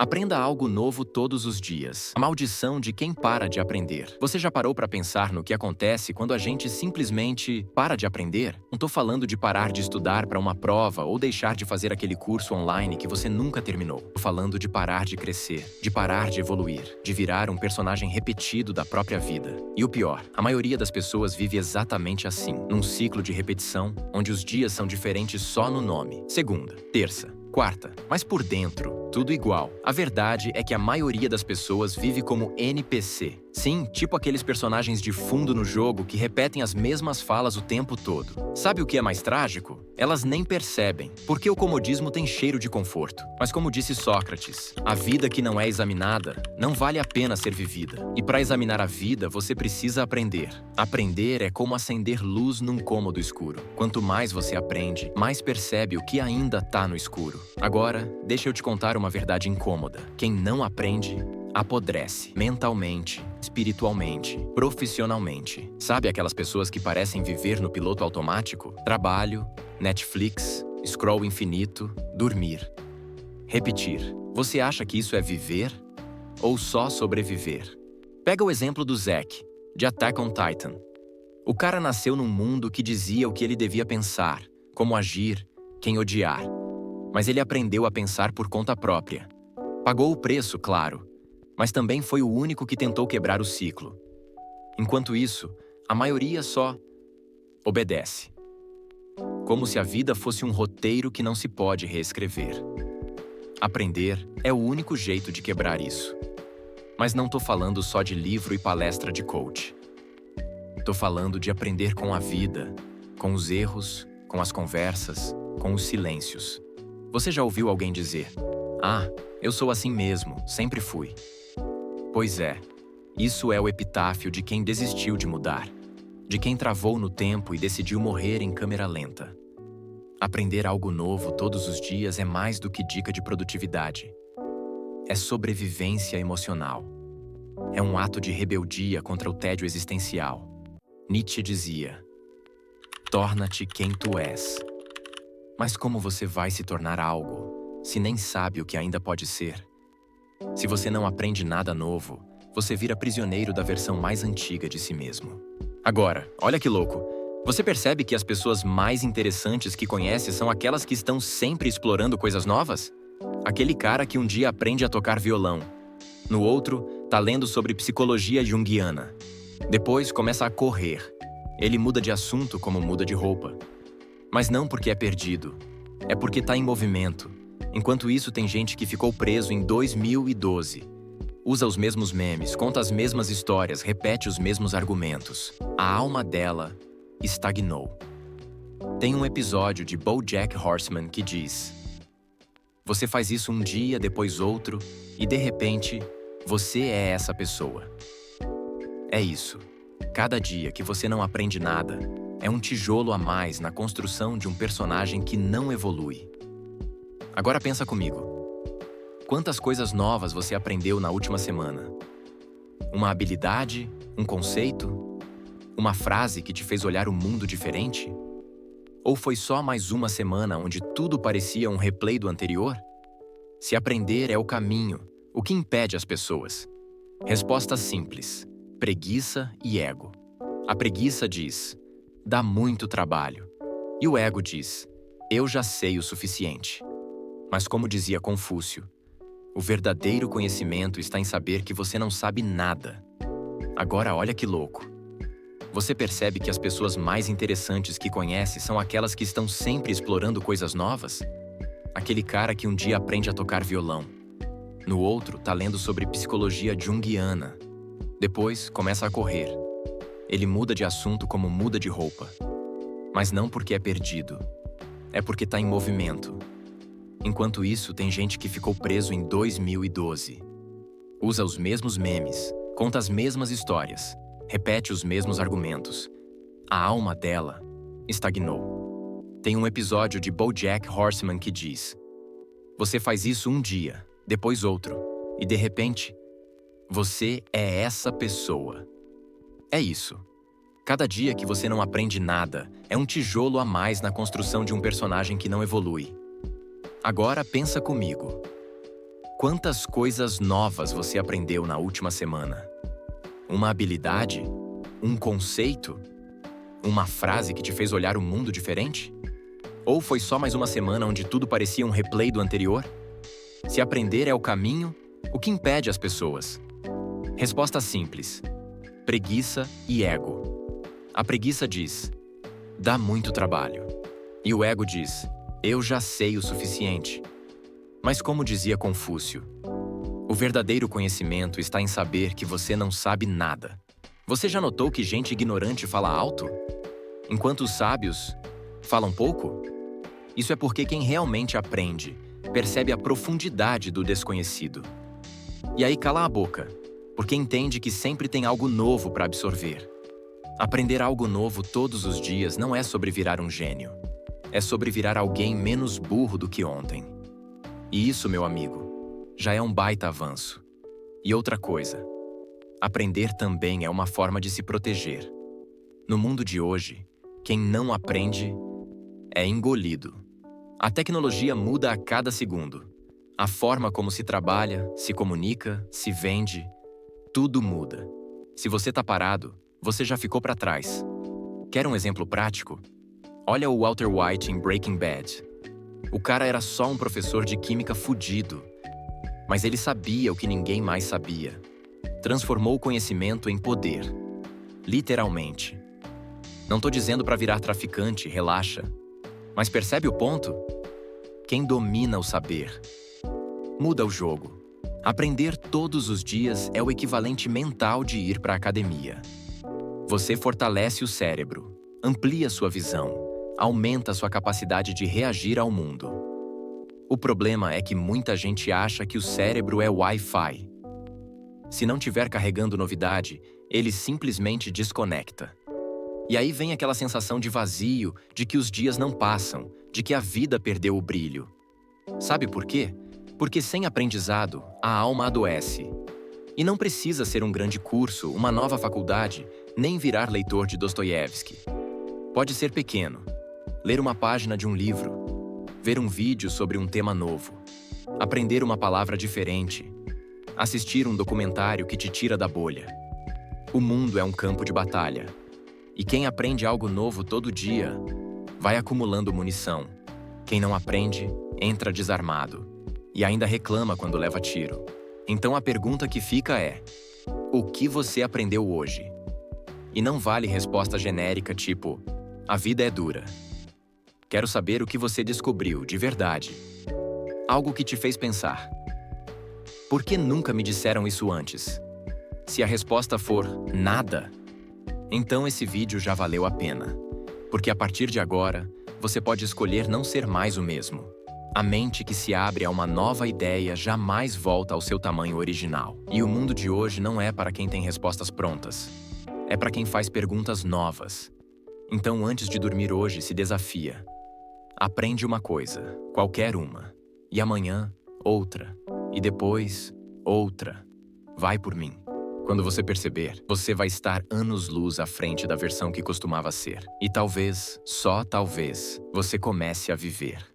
Aprenda algo novo todos os dias. A maldição de quem para de aprender. Você já parou para pensar no que acontece quando a gente simplesmente para de aprender? Não tô falando de parar de estudar para uma prova ou deixar de fazer aquele curso online que você nunca terminou. Tô falando de parar de crescer, de parar de evoluir, de virar um personagem repetido da própria vida. E o pior, a maioria das pessoas vive exatamente assim, num ciclo de repetição, onde os dias são diferentes só no nome. Segunda, terça, quarta, mas por dentro, tudo igual. A verdade é que a maioria das pessoas vive como NPC. Sim, tipo aqueles personagens de fundo no jogo que repetem as mesmas falas o tempo todo. Sabe o que é mais trágico? Elas nem percebem, porque o comodismo tem cheiro de conforto. Mas como disse Sócrates, a vida que não é examinada não vale a pena ser vivida. E para examinar a vida, você precisa aprender. Aprender é como acender luz num cômodo escuro. Quanto mais você aprende, mais percebe o que ainda tá no escuro. Agora, deixa eu te contar uma verdade incômoda. Quem não aprende, apodrece. Mentalmente, espiritualmente, profissionalmente. Sabe aquelas pessoas que parecem viver no piloto automático? Trabalho, Netflix, scroll infinito, dormir. Repetir. Você acha que isso é viver? Ou só sobreviver? Pega o exemplo do Zack, de Attack on Titan. O cara nasceu num mundo que dizia o que ele devia pensar, como agir, quem odiar. Mas ele aprendeu a pensar por conta própria. Pagou o preço, claro, mas também foi o único que tentou quebrar o ciclo. Enquanto isso, a maioria só obedece. Como se a vida fosse um roteiro que não se pode reescrever. Aprender é o único jeito de quebrar isso. Mas não tô falando só de livro e palestra de coach. Tô falando de aprender com a vida, com os erros, com as conversas, com os silêncios. Você já ouviu alguém dizer: "Ah, eu sou assim mesmo, sempre fui"? Pois é, isso é o epitáfio de quem desistiu de mudar, de quem travou no tempo e decidiu morrer em câmera lenta. Aprender algo novo todos os dias é mais do que dica de produtividade. É sobrevivência emocional. É um ato de rebeldia contra o tédio existencial. Nietzsche dizia: "Torna-te quem tu és". Mas como você vai se tornar algo, se nem sabe o que ainda pode ser? Se você não aprende nada novo, você vira prisioneiro da versão mais antiga de si mesmo. Agora, olha que louco. Você percebe que as pessoas mais interessantes que conhece são aquelas que estão sempre explorando coisas novas? Aquele cara que um dia aprende a tocar violão. No outro, tá lendo sobre psicologia junguiana. Depois começa a correr. Ele muda de assunto como muda de roupa. Mas não porque é perdido. É porque tá em movimento. Enquanto isso, tem gente que ficou preso em 2012. Usa os mesmos memes, conta as mesmas histórias, repete os mesmos argumentos. A alma dela estagnou. Tem um episódio de BoJack Horseman que diz: você faz isso um dia, depois outro, e de repente, você é essa pessoa. É isso. Cada dia que você não aprende nada, é um tijolo a mais na construção de um personagem que não evolui. Agora pensa comigo. Quantas coisas novas você aprendeu na última semana? Uma habilidade? Um conceito? Uma frase que te fez olhar o mundo diferente? Ou foi só mais uma semana onde tudo parecia um replay do anterior? Se aprender é o caminho, o que impede as pessoas? Resposta simples: preguiça e ego. A preguiça diz: dá muito trabalho. E o ego diz: eu já sei o suficiente. Mas como dizia Confúcio, o verdadeiro conhecimento está em saber que você não sabe nada. Agora olha que louco. Você percebe que as pessoas mais interessantes que conhece são aquelas que estão sempre explorando coisas novas? Aquele cara que um dia aprende a tocar violão. No outro, tá lendo sobre psicologia junguiana. Depois, começa a correr. Ele muda de assunto como muda de roupa. Mas não porque é perdido. É porque tá em movimento. Enquanto isso, tem gente que ficou preso em 2012. Usa os mesmos memes, conta as mesmas histórias, repete os mesmos argumentos. A alma dela estagnou. Tem um episódio de BoJack Horseman que diz: você faz isso um dia, depois outro, e de repente, você é essa pessoa. É isso. Cada dia que você não aprende nada é um tijolo a mais na construção de um personagem que não evolui. Agora pensa comigo. Quantas coisas novas você aprendeu na última semana? Uma habilidade? Um conceito? Uma frase que te fez olhar o mundo diferente? Ou foi só mais uma semana onde tudo parecia um replay do anterior? Se aprender é o caminho, o que impede as pessoas? Resposta simples: preguiça e ego. A preguiça diz: dá muito trabalho. E o ego diz: eu já sei o suficiente. Mas como dizia Confúcio, o verdadeiro conhecimento está em saber que você não sabe nada. Você já notou que gente ignorante fala alto, enquanto os sábios falam pouco? Isso é porque quem realmente aprende percebe a profundidade do desconhecido. E aí cala a boca, porque entende que sempre tem algo novo para absorver. Aprender algo novo todos os dias não é sobre virar um gênio. É sobre virar alguém menos burro do que ontem. E isso, meu amigo, já é um baita avanço. E outra coisa, aprender também é uma forma de se proteger. No mundo de hoje, quem não aprende é engolido. A tecnologia muda a cada segundo. A forma como se trabalha, se comunica, se vende, tudo muda. Se você tá parado, você já ficou para trás. Quer um exemplo prático? Olha o Walter White em Breaking Bad. O cara era só um professor de química fudido, mas ele sabia o que ninguém mais sabia. Transformou o conhecimento em poder. Literalmente. Não tô dizendo para virar traficante, relaxa. Mas percebe o ponto? Quem domina o saber muda o jogo. Aprender todos os dias é o equivalente mental de ir para a academia. Você fortalece o cérebro, amplia sua visão, aumenta sua capacidade de reagir ao mundo. O problema é que muita gente acha que o cérebro é Wi-Fi. Se não tiver carregando novidade, ele simplesmente desconecta. E aí vem aquela sensação de vazio, de que os dias não passam, de que a vida perdeu o brilho. Sabe por quê? Porque sem aprendizado, a alma adoece. E não precisa ser um grande curso, uma nova faculdade, nem virar leitor de Dostoiévski. Pode ser pequeno. Ler uma página de um livro, ver um vídeo sobre um tema novo, aprender uma palavra diferente, assistir um documentário que te tira da bolha. O mundo é um campo de batalha. E quem aprende algo novo todo dia, vai acumulando munição. Quem não aprende, entra desarmado. E ainda reclama quando leva tiro. Então a pergunta que fica é: o que você aprendeu hoje? E não vale resposta genérica tipo: a vida é dura. Quero saber o que você descobriu de verdade. Algo que te fez pensar. Por que nunca me disseram isso antes? Se a resposta for nada, então esse vídeo já valeu a pena. Porque a partir de agora, você pode escolher não ser mais o mesmo. A mente que se abre a uma nova ideia jamais volta ao seu tamanho original. E o mundo de hoje não é para quem tem respostas prontas. É para quem faz perguntas novas. Então, antes de dormir hoje, se desafia. Aprende uma coisa, qualquer uma. E amanhã, outra. E depois, outra. Vai por mim. Quando você perceber, você vai estar anos-luz à frente da versão que costumava ser. E talvez, só talvez, você comece a viver.